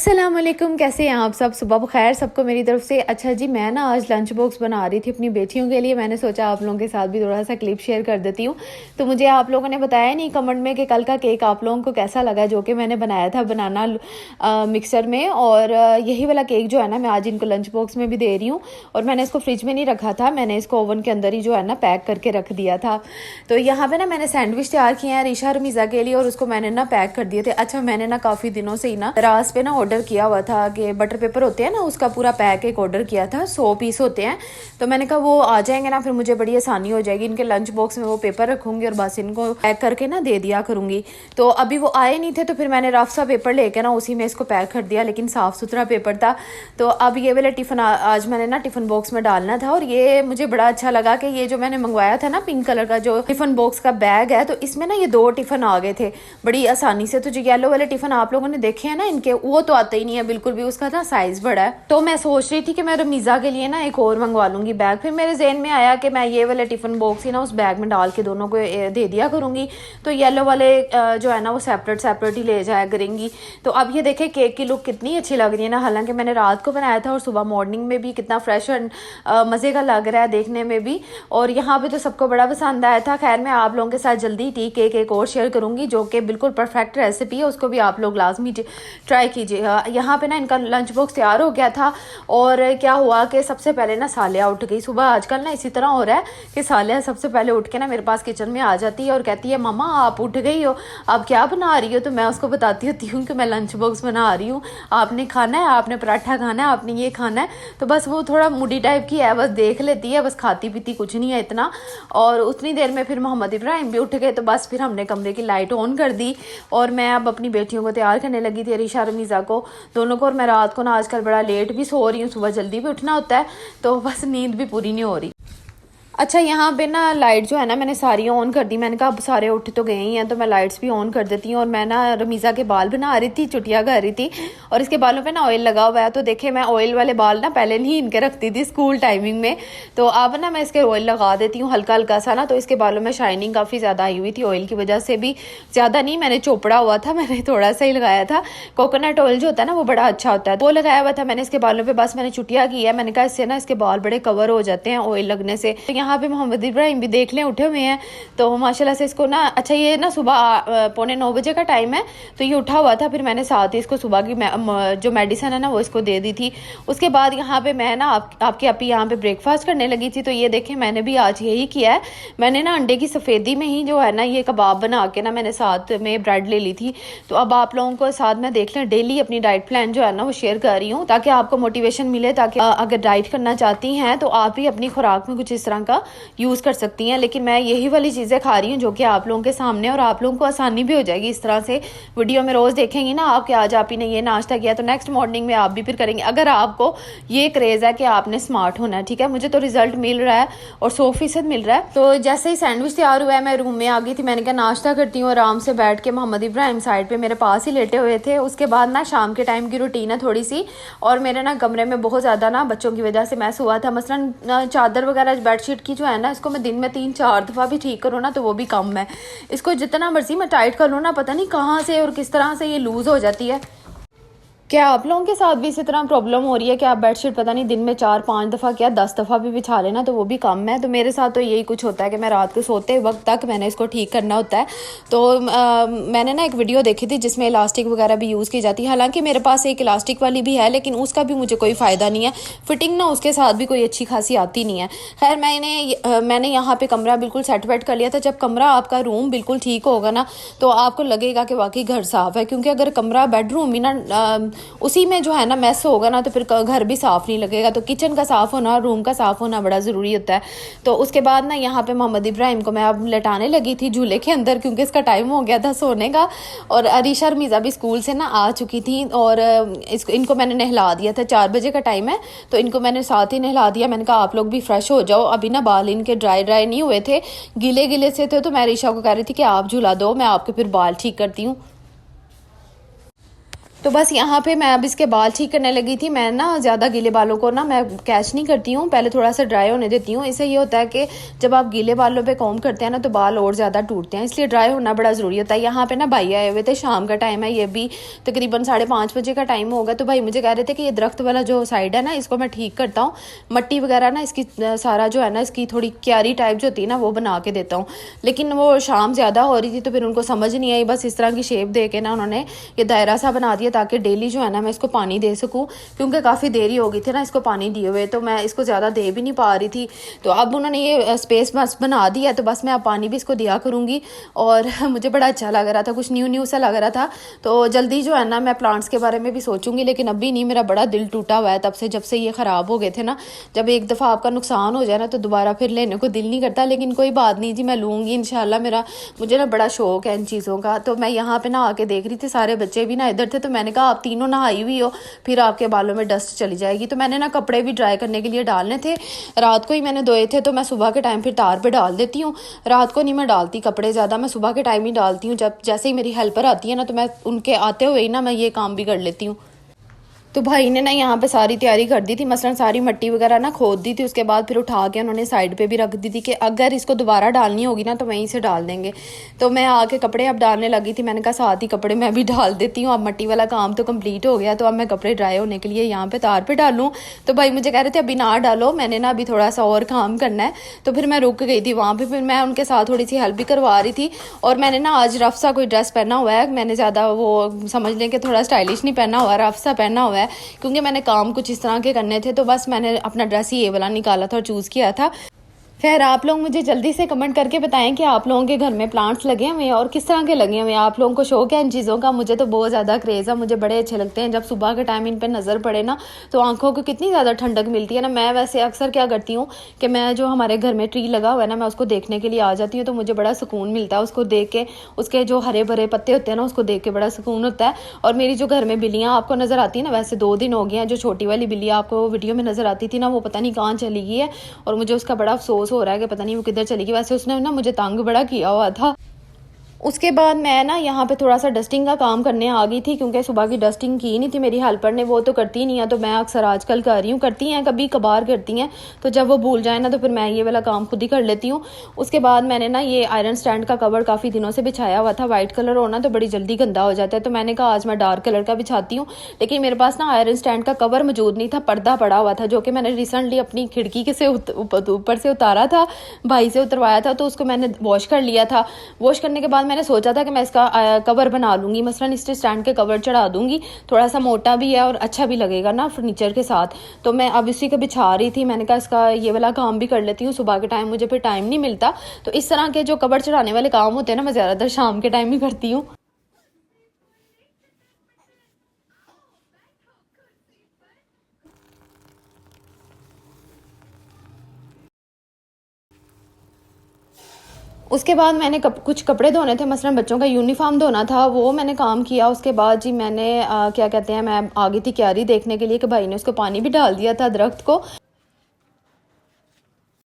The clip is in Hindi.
अस्सलामुअलैकुम, कैसे हैं आप सब। सुबह बखैर सबको मेरी तरफ से। अच्छा जी, मैं ना आज लंच बॉक्स बना रही थी अपनी बेटियों के लिए। मैंने सोचा आप लोगों के साथ भी थोड़ा सा क्लिप शेयर कर देती हूँ। तो मुझे आप लोगों ने बताया नहीं कमेंट में कि कल का केक आप लोगों को कैसा लगा, जो कि मैंने बनाया था बनाना मिक्सर में। और यही वाला केक जो है ना मैं आज इनको लंच बॉक्स में भी दे रही हूँ। और मैंने इसको फ्रिज में नहीं रखा था, मैंने इसको ओवन के अंदर ही जो है ना पैक करके रख दिया था। तो यहाँ पे ना मैंने सैंडविच तैयार किए हैं रीशा और मीज़ा के लिए, और उसको मैंने ना पैक कर दिए थे। अच्छा, मैंने ना काफ़ी दिनों से ही ना रास पे ना ऑर्डर किया हुआ था कि बटर पेपर होते हैं ना, उसका पूरा पैक एक ऑर्डर किया था। 100 पीस होते हैं। तो मैंने कहा वो आ जाएंगे ना, फिर मुझे बड़ी आसानी हो जाएगी। इनके लंच बॉक्स में वो पेपर रखूँगी और बस इनको पैक करके ना दे दिया करूँगी। तो अभी वो आए नहीं थे, तो फिर मैंने रफ सा पेपर लेके ना उसी में इसको पैक कर दिया, लेकिन साफ़ सुथरा पेपर था। तो अब ये वाला टिफ़िन आज मैंने ना टिफ़िन बॉक्स में डालना था। और ये मुझे बड़ा अच्छा लगा कि ये जो मैंने मंगवाया था ना पिंक कलर का जो टिफ़िन बॉक्स का बैग है, तो इसमें ना ये 2 टिफ़िन आ गए थे बड़ी आसानी से। तो जो येलो वाले टिफ़िन आप लोगों ने देखे हैं ना इनके, वो तो आते ही नहीं है बिल्कुल भी, उसका ना साइज़ बड़ा है। तो मैं सोच रही थी कि मैं रमीज़ा के लिए ना एक और मंगवा लूँगी बैग। फिर मेरे जहन में आया कि मैं ये वाले टिफ़िन बॉक्स ही ना उस बैग में डाल के दोनों को दे दिया करूँगी। तो येलो वाले जो है ना वो सेपरेट ही ले जाया करेंगी। तो अब ये देखें केक की लुक कितनी अच्छी लग रही है ना। हालांकि मैंने रात को बनाया था और सुबह मॉर्निंग में भी कितना फ्रेश और मज़े का लग रहा है देखने में भी। और यहाँ पे तो सबको बड़ा पसंद आया था। खैर मैं आप लोगों के साथ जल्दी टी केक एक और शेयर करूँगी जो कि बिल्कुल परफेक्ट रेसिपी है, उसको भी आप लोग लाजमी ट्राई कीजिएगा। यहाँ पे ना इनका लंच बॉक्स तैयार हो गया था। और क्या हुआ कि सबसे पहले ना सालिया उठ गई सुबह। आजकल ना इसी तरह हो रहा है कि सालिया सबसे पहले उठ के ना मेरे पास किचन में आ जाती है और कहती है मम्मा आप उठ गई हो, आप क्या बना रही हो। तो मैं उसको बताती होती हूँ कि मैं लंच बॉक्स बना रही हूँ, आपने खाना है, आपने पराठा खाना है, आपने ये खाना है। तो बस वो थोड़ा मूडी टाइप की है, बस देख लेती है, बस खाती पीती कुछ नहीं है इतना। और उतनी देर में फिर मोहम्मद इब्राहिम भी उठ गए। तो बस फिर हमने कमरे की लाइट ऑन कर दी और मैं अब अपनी बेटियों को तैयार करने लगी थी, रीशा और मीज़ा को दोनों को। और मैं रात को ना आजकल बड़ा लेट भी सो रही हूँ, सुबह जल्दी भी उठना होता है, तो बस नींद भी पूरी नहीं हो रही। अच्छा, यहाँ पे ना लाइट जो है ना मैंने सारी ऑन कर दी। मैंने कहा अब सारे उठ तो गए ही हैं तो मैं लाइट्स भी ऑन कर देती हूँ। और मैं ना रमीज़ा के बाल बना रही थी, चुटिया कर रही थी, और इसके बालों पे ना ऑयल लगा हुआ है। तो देखे मैं ऑयल वाले बाल ना पहले नहीं इनके रखती थी स्कूल टाइमिंग में, तो अब ना मैं इसके ऑयल लगा देती हूँ हल्का हल्का सा ना। तो इसके बालों में शाइनिंग काफ़ी ज़्यादा आई हुई थी ऑयल की वजह से भी। ज़्यादा नहीं, मैंने चोपड़ा हुआ था, मैंने थोड़ा सा ही लगाया था। कोकोनट ऑयल जो होता है ना वो बड़ा अच्छा होता है, वो लगाया हुआ था मैंने इसके बालों पर। बस मैंने चुटिया की है, मैंने कहा इससे ना इसके बाल बड़े कवर हो जाते हैं ऑयल लगने से। तो यहाँ पे मोहम्मद भी देख लें उठे हुए हैं, तो माशाल्लाह से इसको ना। अच्छा, ये ना सुबह 8:45 बजे का टाइम है, तो ये उठा हुआ था। फिर मैंने साथ ही इसको सुबह की जो मेडिसिन है ना वो इसको दे दी थी। उसके बाद यहाँ पे मैं ना आपके अपी यहाँ पे ब्रेकफास्ट करने लगी थी। तो ये देखें मैंने भी आज यही किया है। मैंने ना अंडे की सफ़ेदी में ही जो है ना ये कबाब बना के ना मैंने साथ में ब्रेड ले ली थी। तो अब आप लोगों को साथ में देख लें, डेली अपनी डाइट प्लान जो है ना वो शेयर कर रही हूँ ताकि आपको मोटिवेशन मिले, ताकि अगर डाइट करना चाहती हैं तो आप भी अपनी खुराक में कुछ इस तरह का यूज़ कर सकती हैं। लेकिन मैं यही वाली चीज़ें खा रही हूँ जो कि आप लोगों के सामने, और आप लोगों को आसानी भी हो जाएगी इस तरह से। वीडियो में रोज़ देखेंगी ना आप कि आज आप ही ने ये नाश्ता किया, तो नेक्स्ट मॉर्निंग में आप भी फिर करेंगे। अगर आपको ये क्रेज़ है कि आपने स्मार्ट होना है, ठीक है। मुझे तो रिजल्ट मिल रहा है और 100% मिल रहा है। तो जैसे ही सैंडविच तैयार हुआ है मैं रूम में आ गई थी। मैंने कहा नाश्ता करती हूँ आराम से बैठ के। मोहम्मद इब्राहिम साइड पर मेरे पास ही लेटे हुए थे। उसके बाद ना शाम के टाइम की रूटीन है थोड़ी सी, और मेरे ना कमरे में बहुत ज़्यादा ना बच्चों की वजह से मैस हुआ था। मसलन चादर वगैरह बेडशीट की जो है ना, इसको मैं दिन में 3-4 दफ़ा भी ठीक करूँ ना तो वो भी कम है। इसको जितना मर्जी मैं टाइट कर लूँ ना, पता नहीं कहाँ से और किस तरह से ये लूज़ हो जाती है। क्या आप लोगों के साथ भी इसी तरह प्रॉब्लम हो रही है कि आप बेडशीट पता नहीं दिन में 4-5 दफ़ा क्या 10 दफ़ा भी बिछा लेना तो वो भी कम है। तो मेरे साथ तो यही कुछ होता है कि मैं रात को सोते वक्त तक मैंने इसको ठीक करना होता है। तो मैंने ना एक वीडियो देखी थी जिसमें इलास्टिक वगैरह भी यूज़ की जाती है। हालांकि मेरे पास एक इलास्टिक वाली भी है, लेकिन उसका भी मुझे कोई फ़ायदा नहीं है। फिटिंग ना उसके साथ भी कोई अच्छी खासी आती नहीं है। खैर मैंने यहाँ पर कमरा बिल्कुल सेट वेट कर लिया था। जब कमरा आपका रूम बिल्कुल ठीक होगा ना तो आपको लगेगा कि वाकई घर साफ़ है, क्योंकि अगर कमरा बेडरूम ही ना उसी में जो है ना मैस होगा ना तो फिर घर भी साफ़ नहीं लगेगा। तो किचन का साफ़ होना, रूम का साफ़ होना बड़ा ज़रूरी होता है। तो उसके बाद ना यहाँ पे मोहम्मद इब्राहिम को मैं अब लेटाने लगी थी झूले के अंदर, क्योंकि इसका टाइम हो गया था सोने का। और अरीशा और मीज़ा भी स्कूल से ना आ चुकी थी, और इनको मैंने नहला दिया था। 4 बजे का टाइम है तो इनको मैंने साथ ही नहला दिया। मैंने कहा आप लोग भी फ्रेश हो जाओ। अभी ना बाल इनके ड्राई नहीं हुए थे, गीले गीले से थे। तो मैं अरीशा को कह रही थी कि आप झूला दो, मैं आपके फिर बाल ठीक करती हूँ। तो बस यहाँ पे मैं अब इसके बाल ठीक करने लगी थी। मैं ना ज़्यादा गीले बालों को ना मैं कैच नहीं करती हूँ, पहले थोड़ा सा ड्राई होने देती हूँ। इससे ये होता है कि जब आप गीले बालों पे कॉम्ब करते हैं ना तो बाल और ज़्यादा टूटते हैं, इसलिए ड्राई होना बड़ा ज़रूरी होता है। यहाँ पे ना भाई आए हुए थे, शाम का टाइम है, ये भी तकरीबन 5:30 बजे का टाइम होगा। तो भाई मुझे कह रहे थे कि ये दरख्त वाला जो साइड है ना इसको मैं ठीक करता हूँ, मट्टी वगैरह ना इसकी सारा जो है ना इसकी थोड़ी क्यारी टाइप जो होती है ना वो बना के देता हूँ। लेकिन वो शाम ज़्यादा हो रही थी तो फिर उनको समझ नहीं आई, बस इस तरह की शेप दे के ना उन्होंने ये दायरा सा बना दिया ताकि डेली जो है ना मैं इसको पानी दे सकूँ, क्योंकि काफ़ी देरी हो गई थी ना इसको पानी दिए हुए, तो मैं इसको ज़्यादा दे भी नहीं पा रही थी। तो अब उन्होंने ये स्पेस बस बना दिया, तो बस मैं अब पानी भी इसको दिया करूँगी। और मुझे बड़ा अच्छा लग रहा था, कुछ न्यू सा लग रहा था। तो जल्दी जो है ना मैं प्लांट्स के बारे में भी सोचूंगी, लेकिन अभी नहीं, मेरा बड़ा दिल टूटा हुआ है तब से, जब से ये ख़राब हो गए थे ना। जब एक दफ़ा आपका नुकसान हो जाए ना तो दोबारा फिर लेने को दिल नहीं करता, लेकिन कोई बात नहीं जी, मैं लूँगी इंशाल्लाह। मुझे ना बड़ा शौक है इन चीज़ों का। तो मैं यहाँ पे ना आके देख रही थी, सारे बच्चे भी ना इधर थे, तो मैंने कहा आप तीनों नहाई हुई हो, फिर आपके बालों में डस्ट चली जाएगी। तो मैंने ना कपड़े भी ड्राई करने के लिए डालने थे, रात को ही मैंने धोए थे, तो मैं सुबह के टाइम फिर तार पे डाल देती हूँ। रात को नहीं मैं डालती कपड़े ज़्यादा, मैं सुबह के टाइम ही डालती हूँ। जब जैसे ही मेरी हेल्पर आती है ना तो मैं उनके आते हुए ही ना मैं ये काम भी कर लेती हूँ। तो भाई ने ना यहाँ पे सारी तैयारी कर दी थी, मसलन सारी मट्टी वगैरह ना खोद दी थी, उसके बाद फिर उठा के उन्होंने साइड पे भी रख दी थी कि अगर इसको दोबारा डालनी होगी ना तो वहीं से डाल देंगे। तो मैं आके कपड़े अब डालने लगी थी, मैंने कहा साथ ही कपड़े मैं भी डाल देती हूँ। अब मट्टी वाला काम तो कम्प्लीट हो गया, तो अब मैं कपड़े ड्राई होने के लिए यहाँ पे तार पर डालूँ। तो भाई मुझे कह रहे थे अभी ना डालो, मैंने ना अभी थोड़ा सा और काम करना है। तो फिर मैं रुक गई थी वहाँ पर, फिर मैं उनके साथ थोड़ी सी हेल्प भी करवा रही थी। और मैंने ना आज रफ सा कोई ड्रेस पहना हुआ है, मैंने ज़्यादा वो समझ लें कि थोड़ा स्टाइलिश नहीं पहना हुआ, रफ सा पहना हुआ है, क्योंकि मैंने काम कुछ इस तरह के करने थे। तो बस मैंने अपना ड्रेस ही ये वाला निकाला था और चूज़ किया था। खैर आप लोग मुझे जल्दी से कमेंट करके बताएं कि आप लोगों के घर में प्लांट्स लगे हुए हैं और किस तरह के लगे हुए हैं। आप लोगों को शौक है इन चीज़ों का? मुझे तो बहुत ज़्यादा क्रेज़ है, मुझे बड़े अच्छे लगते हैं। जब सुबह के टाइम इन पर नज़र पड़े ना तो आंखों को कितनी ज़्यादा ठंडक मिलती है ना। मैं वैसे अक्सर क्या करती हूँ कि मैं जो हमारे घर में ट्री लगा हुआ है ना मैं उसको देखने के लिए आ जाती हूँ, तो मुझे बड़ा सुकून मिलता है उसको देख के। उसके जो हरे भरे पत्ते होते हैं ना उसको देख के बड़ा सुकून होता है। और मेरी जो घर में बिल्लियाँ आपको नज़र आती है ना, वैसे 2 दिन हो गए हैं, जो छोटी वाली बिल्ली आपको वीडियो में नज़र आती थी ना वो पता नहीं कहाँ चली गई है, और मुझे उसका बड़ा अफसोस हो रहा है कि पता नहीं किधर चली गई। वैसे उसने ना मुझे तंग बड़ा किया हुआ था। उसके बाद मैं ना यहाँ पे थोड़ा सा डस्टिंग का काम करने आ गई थी, क्योंकि सुबह की डस्टिंग की नहीं थी मेरी हेल्पर ने, वो तो करती नहीं है, तो मैं अक्सर आजकल कर रही हूँ। करती हैं कभी कभार करती हैं, तो जब वो भूल जाए ना तो फिर मैं ये वाला काम खुद ही कर लेती हूँ। उसके बाद मैंने ना ये आयरन स्टैंड का कवर काफ़ी दिनों से बिछाया हुआ था। वाइट कलर होना तो बड़ी जल्दी गंदा हो जाता है, तो मैंने कहा आज मैं डार्क कलर का बिछाती हूँ। लेकिन मेरे पास ना आयरन स्टैंड का कवर मौजूद नहीं था, पर्दा पड़ा हुआ था, जो कि मैंने रिसेंटली अपनी खिड़की के से ऊपर से उतारा था, भाई से उतरवाया था, तो उसको मैंने वॉश कर लिया था। वॉश करने के बाद मैंने सोचा था कि मैं इसका कवर बना लूँगी, मसलन इस स्टैंड के कवर चढ़ा दूँगी, थोड़ा सा मोटा भी है और अच्छा भी लगेगा ना फर्नीचर के साथ। तो मैं अब इसी को बिछा रही थी, मैंने कहा इसका ये वाला काम भी कर लेती हूँ, सुबह के टाइम मुझे फिर टाइम नहीं मिलता। तो इस तरह के जो कवर चढ़ाने वाले काम होते हैं ना मैं ज़्यादातर शाम के टाइम ही करती हूँ। उसके बाद मैंने कुछ कपड़े धोने थे, मसलन बच्चों का यूनिफॉर्म धोना था, वो मैंने काम किया। उसके बाद जी मैंने क्या कहते हैं, मैं आ गई थी क्यारी देखने के लिए कि भाई ने उसको पानी भी डाल दिया था दरख्त को।